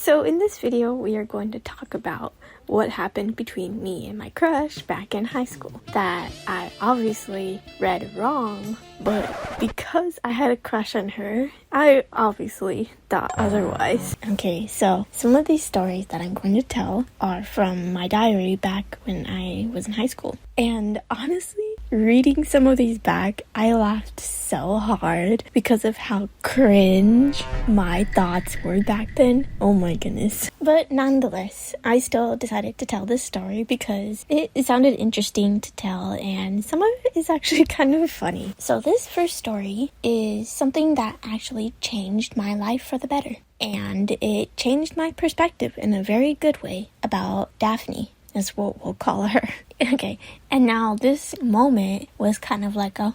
So in this video, we are going to talk about what happened between me and my crush back in high school that I obviously read wrong, but because I had a crush on her, I obviously thought otherwise. Okay, so some of these stories that I'm going to tell are from my diary back when I was in high school. And honestly, reading some of these back, I laughed so hard because of how cringe my thoughts were back then. Oh my goodness. But nonetheless, I still decided to tell this story because it sounded interesting to tell, and some of it is actually kind of funny. So this first story is something that actually changed my life for the better. And it changed my perspective in a very good way about Daphne. That's what we'll call her. Okay, and now this moment was kind of like a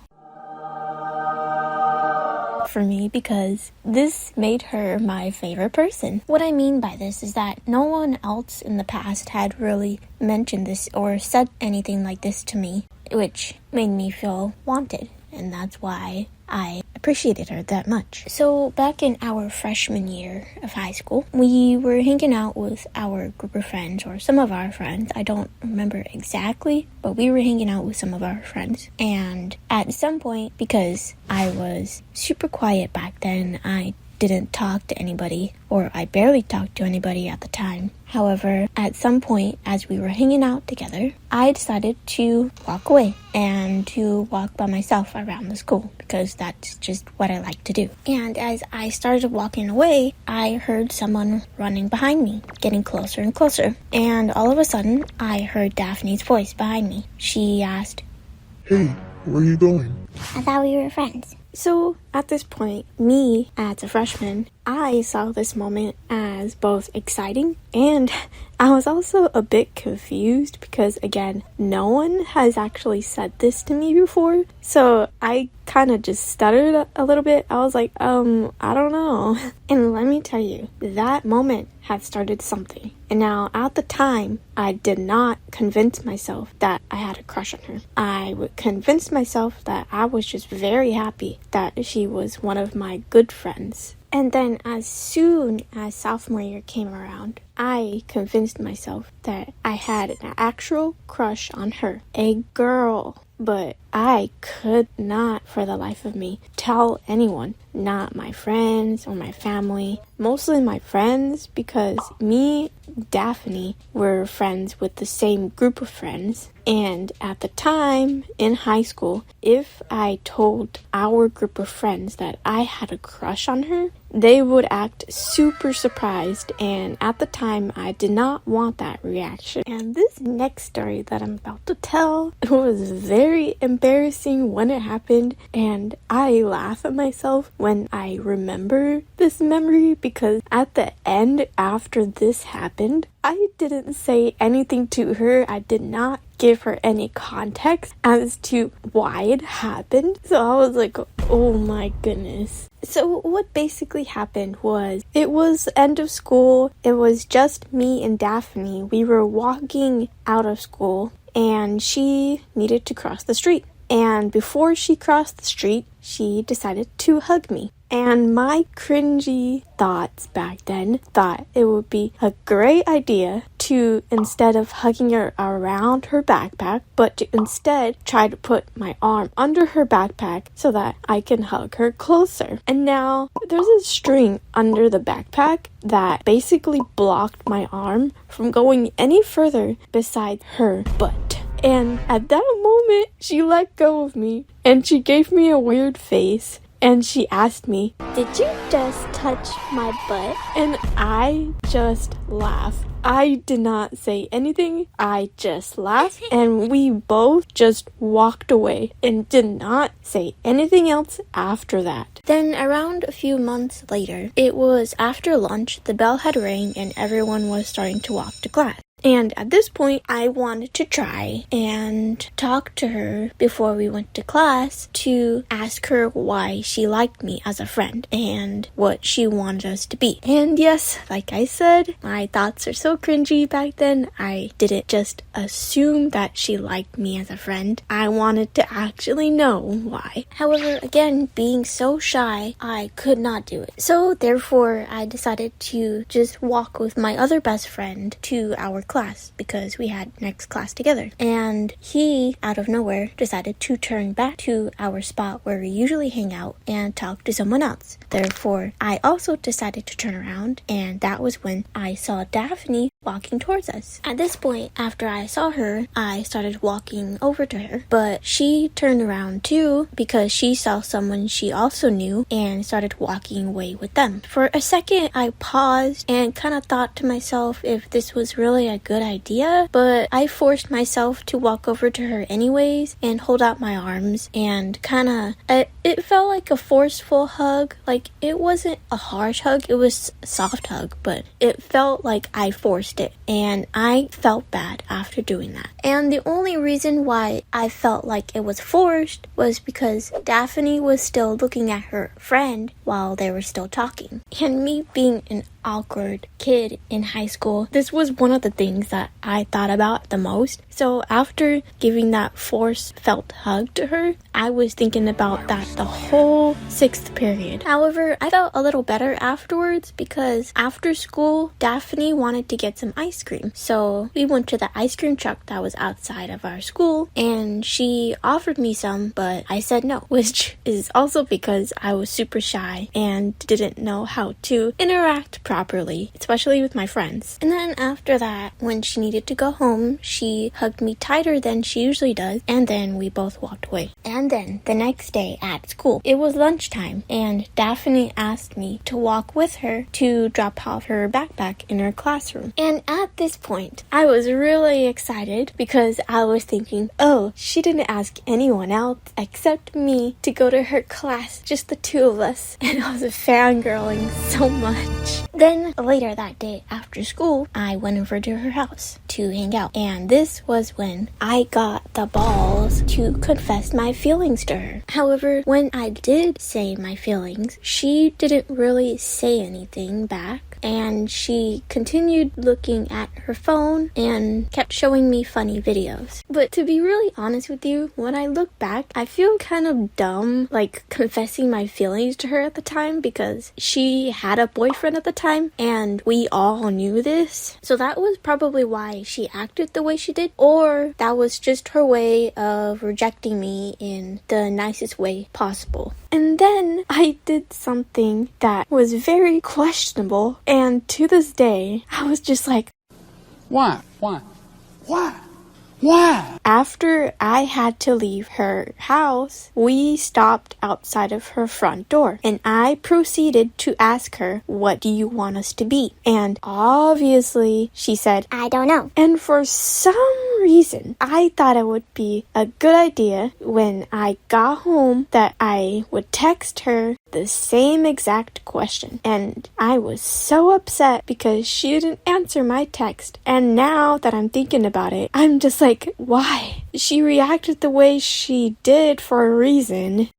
for me because this made her my favorite person. What I mean by this is that no one else in the past had really mentioned this or said anything like this to me, which made me feel wanted, and that's why I appreciated her that much. So back in our freshman year of high school, we were hanging out with our group of friends, or some of our friends. I don't remember exactly, but we were hanging out with some of our friends. And at some point, because I was super quiet back then, I didn't talk to anybody, or I barely talked to anybody at the time. However, at some point, as we were hanging out together, I decided to walk away and to walk by myself around the school because that's just what I like to do. And as I started walking away, I heard someone running behind me, getting closer and closer. And all of a sudden, I heard Daphne's voice behind me. She asked, "Hey, where are you going?" I thought we were friends. So at this point, me as a freshman, I saw this moment as both exciting and I was also a bit confused because, again, no one has actually said this to me before. So I kind of just stuttered a little bit. I was like, I don't know. And let me tell you, that moment had started something. And now at the time, I did not convince myself that I had a crush on her. I would convince myself that I was just very happy that she was one of my good friends. And then as soon as sophomore year came around, I convinced myself that I had an actual crush on her, a girl. But I could not, for the life of me, tell anyone, not my friends or my family, mostly my friends, because me, Daphne, were friends with the same group of friends. And at the time, in high school, if I told our group of friends that I had a crush on her, they would act super surprised, and at the time, I did not want that reaction. And this next story that I'm about to tell was very embarrassing when it happened, and I laugh at myself when I remember this memory because at the end, after this happened, I didn't say anything to her. I did not give her any context as to why it happened. So I was like, oh my goodness. So what basically happened was, it was end of school. It was just me and Daphne. We were walking out of school and she needed to cross the street. And before she crossed the street, she decided to hug me. And my cringy thoughts back then thought it would be a great idea to, instead of hugging her around her backpack, but to instead try to put my arm under her backpack so that I can hug her closer. And now there's a string under the backpack that basically blocked my arm from going any further besides her butt. And at that moment, she let go of me and she gave me a weird face. And she asked me, "Did you just touch my butt?" And I just laughed. I did not say anything. I just laughed. And we both just walked away and did not say anything else after that. Then around a few months later, it was after lunch, the bell had rang and everyone was starting to walk to class. And at this point, I wanted to try and talk to her before we went to class to ask her why she liked me as a friend and what she wanted us to be. And yes, like I said, my thoughts are so cringy back then. I didn't just assume that she liked me as a friend. I wanted to actually know why. However, again, being so shy, I could not do it. So therefore, I decided to just walk with my other best friend to our class because we had next class together. And he, out of nowhere, decided to turn back to our spot where we usually hang out and talk to someone else. Therefore, I also decided to turn around, and that was when I saw Daphne walking towards us. At this point, after I saw her, I started walking over to her, but she turned around too because she saw someone she also knew and started walking away with them. For a second, I paused and kind of thought to myself if this was really a good idea, but I forced myself to walk over to her anyways and hold out my arms and kind of, it felt like a forceful hug. Like, it wasn't a harsh hug, it was a soft hug, but it felt like I forced it, and I felt bad after doing that. And the only reason why I felt like it was forced was because Daphne was still looking at her friend while they were still talking. And me being an awkward kid in high school, this was one of the things that I thought about the most. So after giving that felt hug to her, I was thinking about that the whole 6th period. However, I felt a little better afterwards because after school, Daphne wanted to get some ice cream. So we went to the ice cream truck that was outside of our school, and she offered me some, but I said no, which is also because I was super shy and didn't know how to interact properly, especially with my friends. And then after that, when she needed to go home, she hugged me tighter than she usually does, and then we both walked away. And then the next day at school, it was lunchtime, and Daphne asked me to walk with her to drop off her backpack in her classroom. And at this point, I was really excited because I was thinking, oh, she didn't ask anyone else except me to go to her class, just the two of us. And I was fangirling so much. Then later that day after school, I went over to her house to hang out. And this was when I got the balls to confess my feelings to her. However, when I did say my feelings, she didn't really say anything back. And she continued looking at her phone and kept showing me funny videos. But to be really honest with you, when I look back, I feel kind of dumb, like confessing my feelings to her at the time because she had a boyfriend at the time and we all knew this. So that was probably why she acted the way she did, or that was just her way of rejecting me in the nicest way possible. And then I did something that was very questionable, and to this day, I was just like, Why? After I had to leave her house, we stopped outside of her front door, and I proceeded to ask her, what do you want us to be? And obviously, she said, I don't know. And for some reason, I thought it would be a good idea when I got home that I would text her the same exact question. And I was so upset because she didn't answer my text. And now that I'm thinking about it, I'm just like, why? She reacted the way she did for a reason.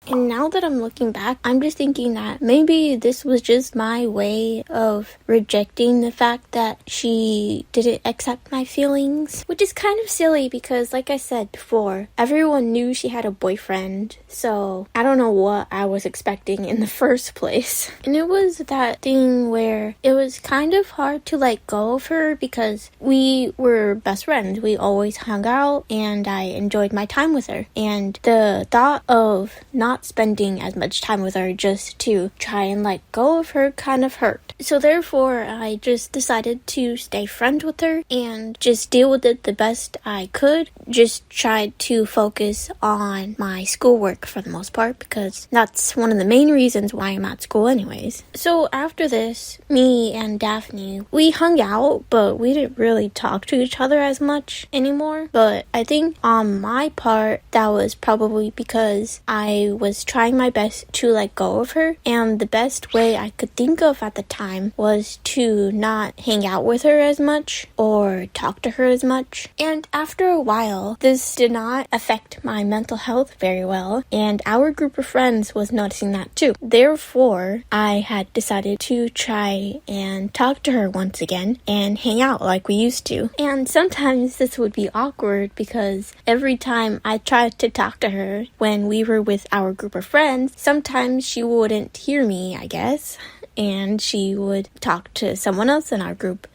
And now that I'm looking back, I'm just thinking that maybe this was just my way of rejecting the fact that she didn't accept my feelings. Which is kind of silly because, like I said before, everyone knew she had a boyfriend. So I don't know what I was expecting in the first place. And it was that thing where it was kind of hard to let go of her because we were best friends. We always hung out and I enjoyed my time with her. And the thought of not spending as much time with her just to try and let go of her kind of hurt. So therefore, I just decided to stay friends with her and just deal with it the best I could. Just tried to focus on my schoolwork for the most part because that's one of the main reasons why I'm at school anyways. So after this, me and Daphne, we hung out, but we didn't really talk to each other as much anymore. But I think on my part, that was probably because I was was trying my best to let go of her, and the best way I could think of at the time was to not hang out with her as much or talk to her as much. And after a while, this did not affect my mental health very well, and our group of friends was noticing that too. Therefore, I had decided to try and talk to her once again and hang out like we used to. And sometimes this would be awkward because every time I tried to talk to her when we were with our group of friends, sometimes she wouldn't hear me, I guess, and she would talk to someone else in our group.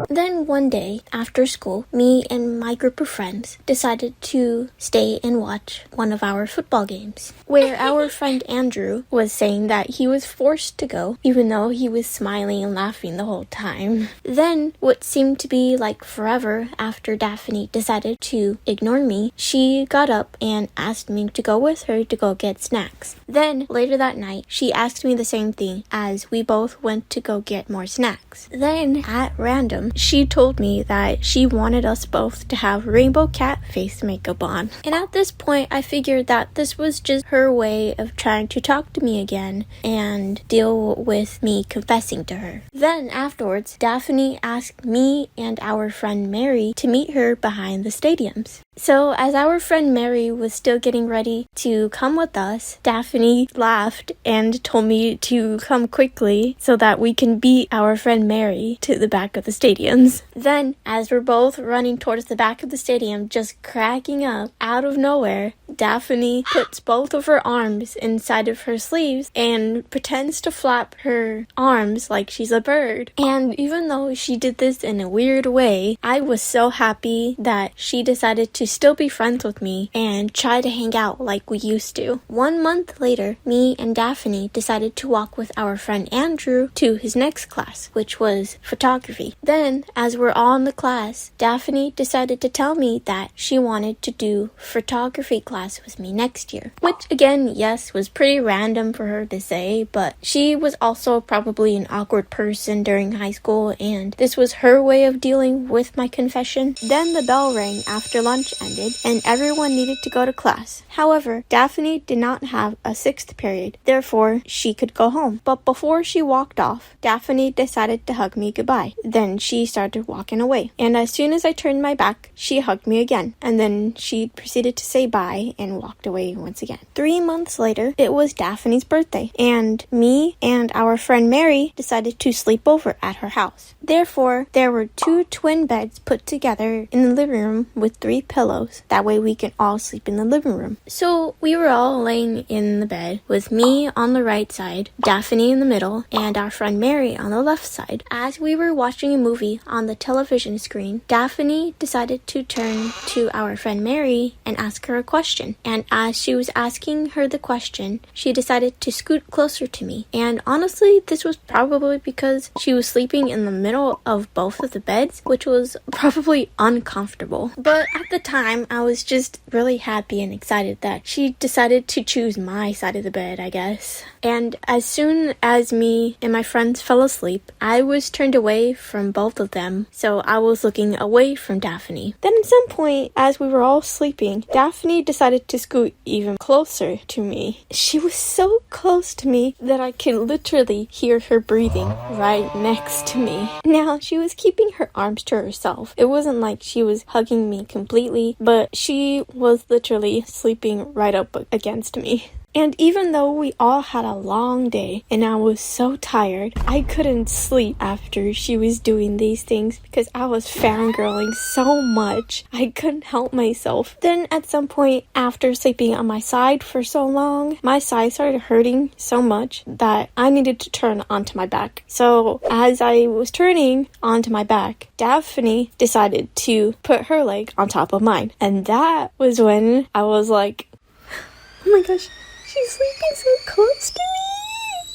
Then one day, after school, me and my group of friends decided to stay and watch one of our football games, where our friend Andrew was saying that he was forced to go, even though he was smiling and laughing the whole time. Then, what seemed to be like forever after Daphne decided to ignore me, she got up and asked me to go with her to go get snacks. Then, later that night, she asked me the same thing as we both went to go get more snacks. Then, at random, she told me that she wanted us both to have rainbow cat face makeup on. And at this point, I figured that this was just her way of trying to talk to me again and deal with me confessing to her. Then afterwards, Daphne asked me and our friend Mary to meet her behind the stadiums. So as our friend Mary was still getting ready to come with us, Daphne laughed and told me to come quickly so that we can beat our friend Mary to the back of the stadiums. Then, as we're both running towards the back of the stadium, just cracking up, out of nowhere, Daphne puts both of her arms inside of her sleeves and pretends to flap her arms like she's a bird. And even though she did this in a weird way, I was so happy that she decided to still be friends with me and try to hang out like we used to. 1 month later, me and Daphne decided to walk with our friend Andrew to his next class, which was photography. Then, as we're all in the class, Daphne decided to tell me that she wanted to do photography class with me next year. Which, again, yes, was pretty random for her to say, but she was also probably an awkward person during high school, and this was her way of dealing with my confession. Then the bell rang after lunch ended, and everyone needed to go to class. However, Daphne did not have a 6th period, therefore she could go home. But before she walked off, Daphne decided to hug me goodbye. Then she started walking away, and as soon as I turned my back, she hugged me again, and then she proceeded to say bye and walked away once again. 3 months later, it was Daphne's birthday, and me and our friend Mary decided to sleep over at her house. Therefore, there were 2 twin beds put together in the living room with 3 pillows. That way we can all sleep in the living room. So we were all laying in the bed with me on the right side, Daphne in the middle, and our friend Mary on the left side. As we were watching a movie on the television screen, Daphne decided to turn to our friend Mary and ask her a question. And as she was asking her the question, she decided to scoot closer to me. And honestly, this was probably because she was sleeping in the middle of both of the beds, which was probably uncomfortable. But at the time, I was just really happy and excited that she decided to choose my side of the bed, I guess. And as soon as me and my friends fell asleep, I was turned away from both of them, so I was looking away from Daphne. Then at some point, as we were all sleeping, Daphne decided to scoot even closer to me. She was so close to me that I could literally hear her breathing right next to me. Now, she was keeping her arms to herself. It wasn't like she was hugging me completely, but she was literally sleeping right up against me. And even though we all had a long day and I was so tired, I couldn't sleep after she was doing these things because I was fangirling so much. I couldn't help myself. Then at some point, after sleeping on my side for so long, my side started hurting so much that I needed to turn onto my back. So as I was turning onto my back, Daphne decided to put her leg on top of mine. And that was when I was like, oh my gosh. She's sleeping so close to me.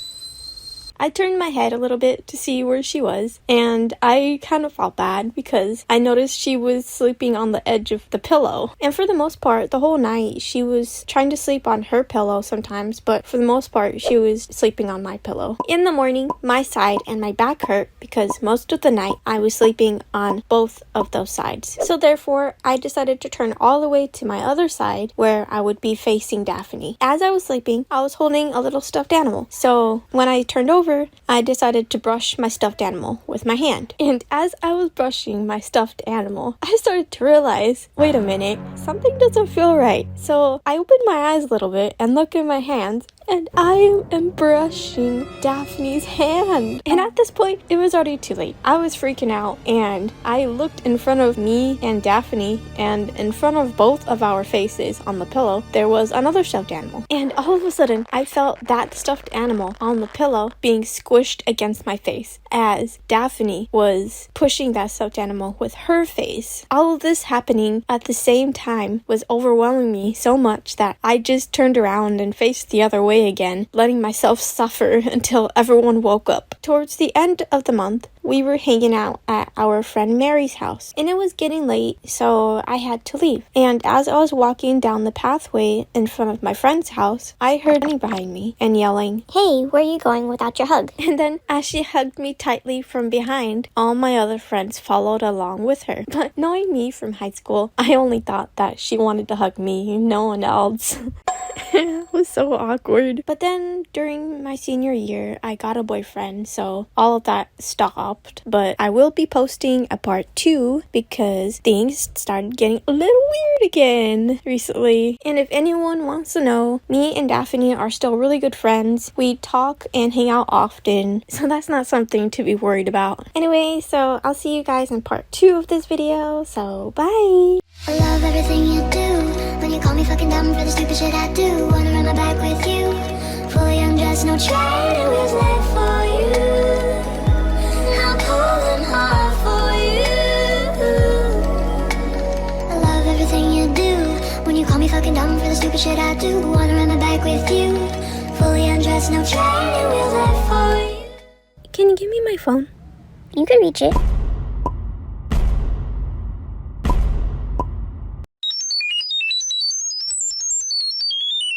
I turned my head a little bit to see where she was, and I kind of felt bad because I noticed she was sleeping on the edge of the pillow. And for the most part, the whole night, she was trying to sleep on her pillow sometimes, but for the most part, she was sleeping on my pillow. In the morning, my side and my back hurt because most of the night I was sleeping on both of those sides. So therefore, I decided to turn all the way to my other side where I would be facing Daphne. As I was sleeping, I was holding a little stuffed animal. So when I turned over, I decided to brush my stuffed animal with my hand. And as I was brushing my stuffed animal, I started to realize, wait a minute, something doesn't feel right. So I opened my eyes a little bit and looked at my hands, and I am brushing Daphne's hand. And at this point, it was already too late. I was freaking out, and I looked in front of me and Daphne, and in front of both of our faces on the pillow, there was another stuffed animal. And all of a sudden, I felt that stuffed animal on the pillow being squished against my face as Daphne was pushing that stuffed animal with her face. All of this happening at the same time was overwhelming me so much that I just turned around and faced the other way again, letting myself suffer until everyone woke up. Towards the end of the month, we were hanging out at our friend Mary's house, and it was getting late, so I had to leave. And as I was walking down the pathway in front of my friend's house, I heard Annie behind me and yelling, "Hey, where are you going without your hug?" And then as she hugged me tightly from behind, all my other friends followed along with her. But knowing me from high school, I only thought that she wanted to hug me, no one else. It was so awkward. But then during my senior year, I got a boyfriend, so all of that stopped. But I will be posting a part 2 because things started getting a little weird again recently. And if anyone wants to know, me and Daphne are still really good friends. We talk and hang out often, so that's not something to be worried about. Anyway, so I'll see you guys in part 2 of this video, so bye! I love everything you do. When you call me fucking dumb for the stupid shit I do. Wanna run my back with you. Fully undressed, no training wheels left for you. I'll pull them hard for you. I love everything you do. When you call me fucking dumb for the stupid shit I do. Wanna run my back with you. Fully undressed, no training wheels left for you. Can you give me my phone? You can reach it.